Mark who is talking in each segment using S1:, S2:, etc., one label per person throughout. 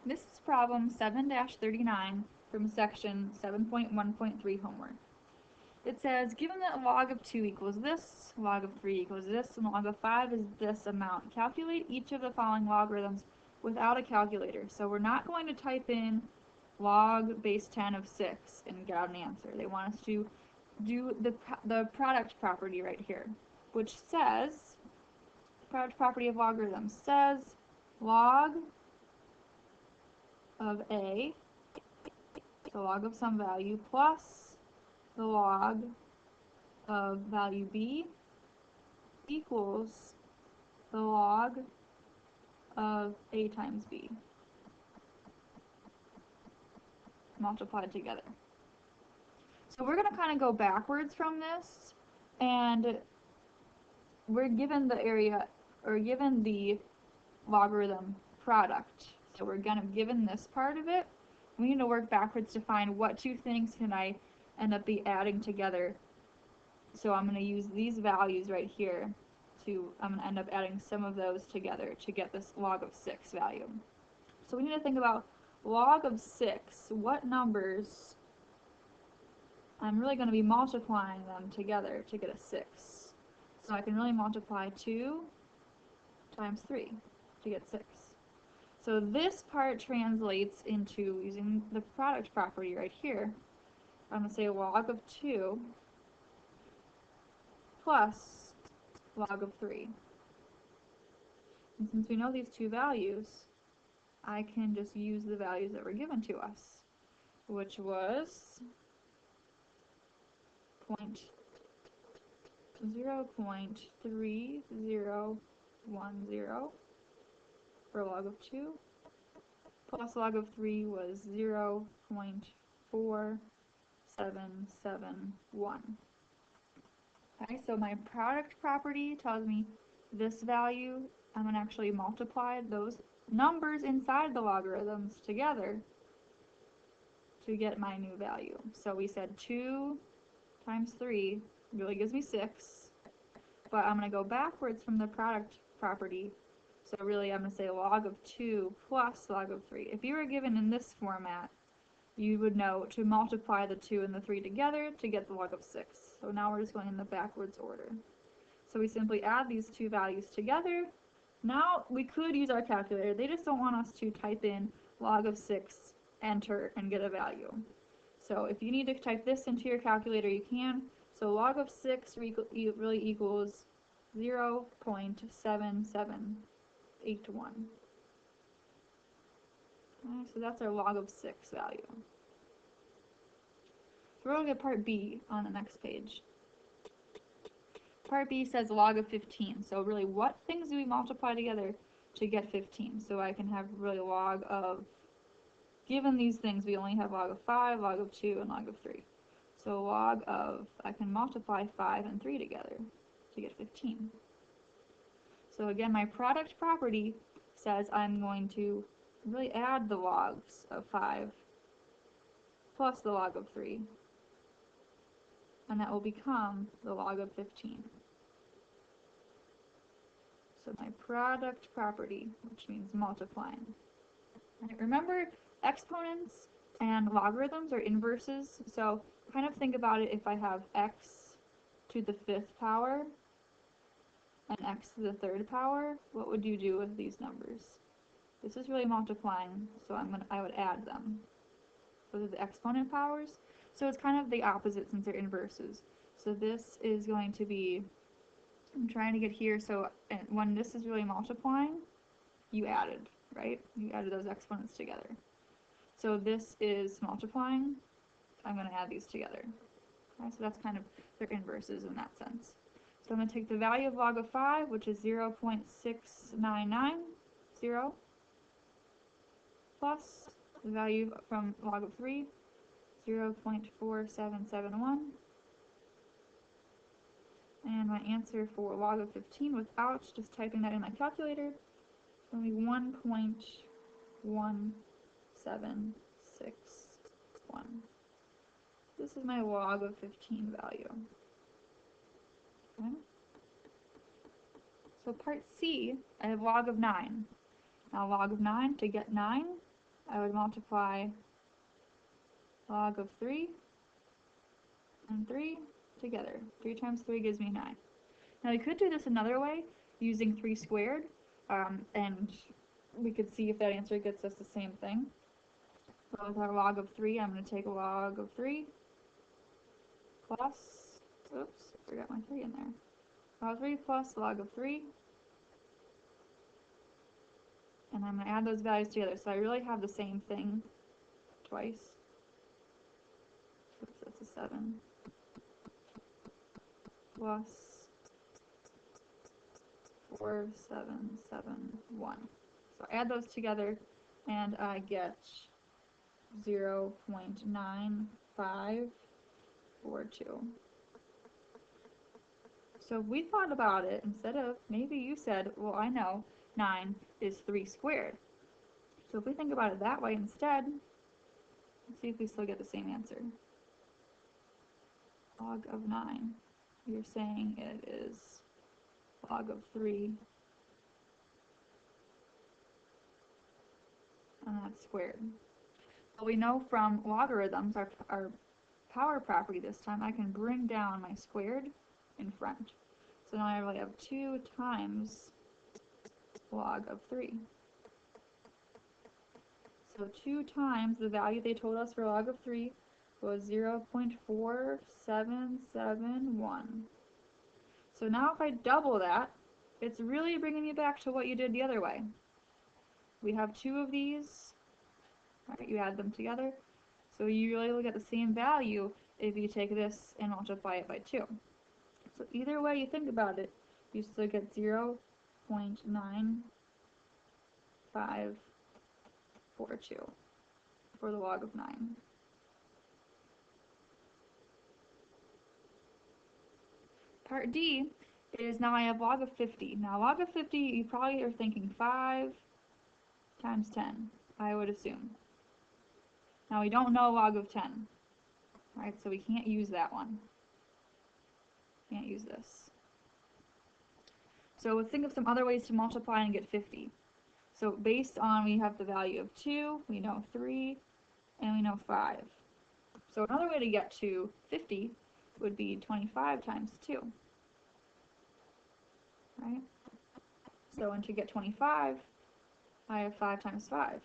S1: This is problem 7-39 from section 7.1.3 homework. It says, given that log of 2 equals this, log of 3 equals this, and log of 5 is this amount, calculate each of the following logarithms without a calculator. So we're not going to type in log base 10 of 6 and get out an answer. They want us to do the product property right here, which says, product property of logarithms says log of a, the log of some value, plus the log of value b equals the log of a times b multiplied together. So we're going to kind of go backwards from this, and we're given the area, or given the logarithm product. So we're kind of given this part of it. We need to work backwards to find what two things can I end up be adding together. So I'm going to use these values right here I'm going to end up adding some of those together to get this log of 6 value. So we need to think about log of 6. What numbers I'm really going to be multiplying them together to get a 6. So I can really multiply 2 times 3 to get 6. So this part translates into, using the product property right here, I'm going to say log of 2 plus log of 3. And since we know these two values, I can just use the values that were given to us, which was 0.3010 for log of 2, plus log of 3 was 0.4771. Okay, so my product property tells me this value. I'm going to actually multiply those numbers inside the logarithms together to get my new value. So we said 2 times 3 really gives me 6, but I'm going to go backwards from the product property. So really I'm going to say log of 2 plus log of 3. If you were given in this format, you would know to multiply the 2 and the 3 together to get the log of 6. So now we're just going in the backwards order. So we simply add these two values together. Now we could use our calculator. They just don't want us to type in log of 6, enter, and get a value. So if you need to type this into your calculator, you can. So log of 6 really equals 0.7781. So that's our log of 6 value. So we're going to get part B on the next page. Part B says log of 15. So really, what things do we multiply together to get 15? So I can have really log of, given these things, we only have log of 5, log of 2, and log of 3. So log of, I can multiply 5 and 3 together to get 15. So again, my product property says I'm going to really add the logs of 5 plus the log of 3, and that will become the log of 15. So my product property, which means multiplying. And remember, exponents and logarithms are inverses, so kind of think about it. If I have x to the 5th power and x to the 3rd power, what would you do with these numbers? This is really multiplying, so I would add them. Those are the exponent powers. So it's kind of the opposite since they're inverses. So this is going to be, I'm trying to get here, so when this is really multiplying, you added, right? You added those exponents together. So this is multiplying, I'm going to add these together. Okay, so that's kind of, they're inverses in that sense. So I'm going to take the value of log of 5, which is 0.6990, plus the value from log of 3, 0.4771, and my answer for log of 15 without just typing that in my calculator is going to be 1.1761. This is my log of 15 value. Okay. So part C, I have log of 9. Now log of 9, to get 9, I would multiply log of 3 and 3 together. 3 times 3 gives me 9. Now we could do this another way, using 3 squared, and we could see if that answer gets us the same thing. So with our log of 3, I'm going to take a log of 3 plus, oops, forgot my 3 in there. Log of 3 plus log of 3. And I'm going to add those values together. So I really have the same thing twice. Oops, that's a 7. Plus 4, 7, 7, 1. So I add those together and I get 0.9542. So if we thought about it, instead of, maybe you said, well, I know 9 is 3 squared. So if we think about it that way instead, let's see if we still get the same answer. Log of 9. You're saying it is log of 3, and that's squared. But we know from logarithms, our power property this time, I can bring down my squared in front. So now I really have 2 times log of 3. So 2 times the value they told us for log of 3 was 0.4771. So now if I double that, it's really bringing me back to what you did the other way. We have 2 of these, right? You add them together. So you really will get the same value if you take this and multiply it by 2. So either way you think about it, you still get 0.9542 for the log of 9. Part D is now I have log of 50. Now log of 50, you probably are thinking 5 times 10, I would assume. Now we don't know log of 10, right? So we can't use that one. Can't use this. So let's think of some other ways to multiply and get 50. So based on, we have the value of 2, we know 3, and we know 5. So another way to get to 50 would be 25 times 2. Right? So and to get 25, I have 5 times 5.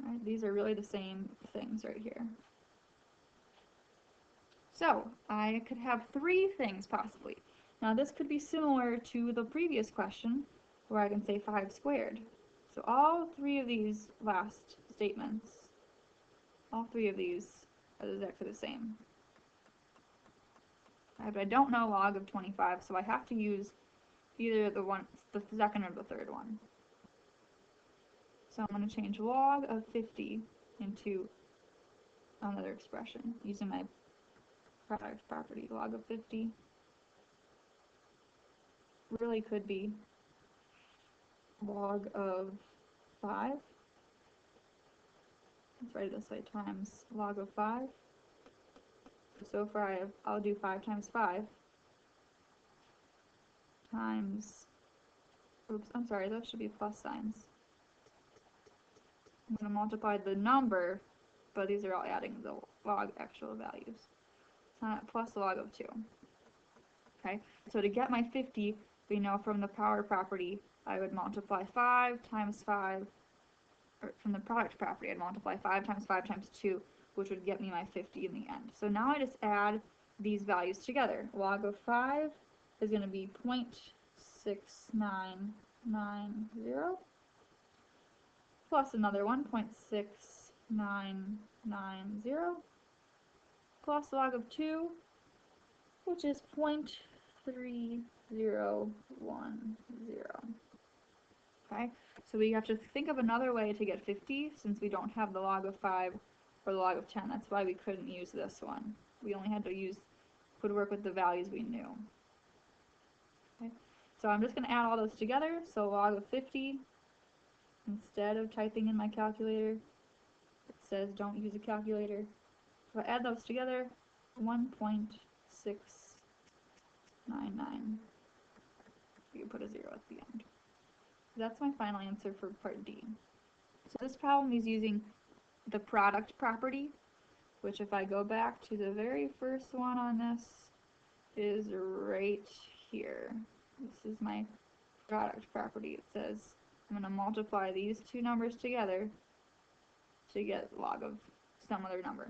S1: Right? These are really the same things right here. So I could have 3 things possibly. Now this could be similar to the previous question where I can say 5 squared. So all 3 of these last statements, all 3 of these are exactly the same. Right, but I don't know log of 25, so I have to use either the second or the third one. So I'm going to change log of 50 into another expression using my product property. Log of 50 really could be log of 5. Let's write it this way, times log of 5. So far I'll do 5 times 5 times, oops, I'm sorry, those should be plus signs. I'm going to multiply the number, but these are all adding the log actual values. Plus the log of 2. Okay, so to get my 50, we know from the power property, I would multiply 5 times 5, or from the product property, I'd multiply 5 times 5 times 2, which would get me my 50 in the end. So now I just add these values together. Log of 5 is going to be 0.6990 plus another one, 0.6990 plus log of 2, which is 0.3010. Okay, so we have to think of another way to get 50 since we don't have the log of 5 or the log of 10. That's why we couldn't use this one. We only had to would work with the values we knew. Okay, so I'm just going to add all those together. So log of 50, instead of typing in my calculator, it says don't use a calculator. So I add those together, 1.699. You can put a 0 at the end. That's my final answer for part D. So this problem is using the product property, which if I go back to the very first one on this is right here. This is my product property. It says I'm going to multiply these two numbers together to get log of some other number.